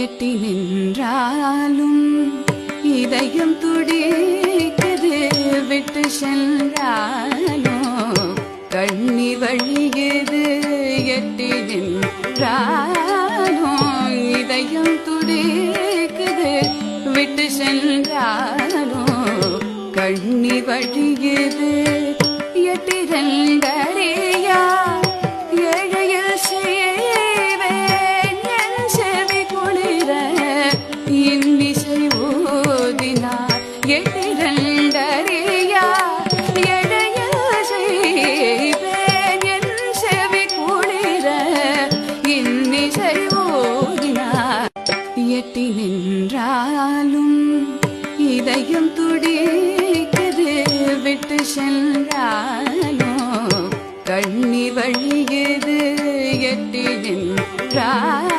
எட்டி நின்றாலும் இதயம் துடிக்குது, விட்டு சென்றாலோ கண்ணீர் வழியுது. எட்டி நின்றாலோ இதயம் துடிக்குது, விட்டு சென்றாலோ கண்ணீர் வழியுது. எட்டி ரெண்டறியா ஏழையில் செய்வேன் என் செவி குளிர இன்னிசை ஊதினார். எட்டி ரெண்டறியா ஏழையில் செய்வேன் என் செவி குளிர இன்னிசை ஊதினார். எட்டி நின்றாலும் இதயம் துடிக்குது, விட்டு சென்றாலோ கண்ணீர் வழியுது. எட்டி நின்றால்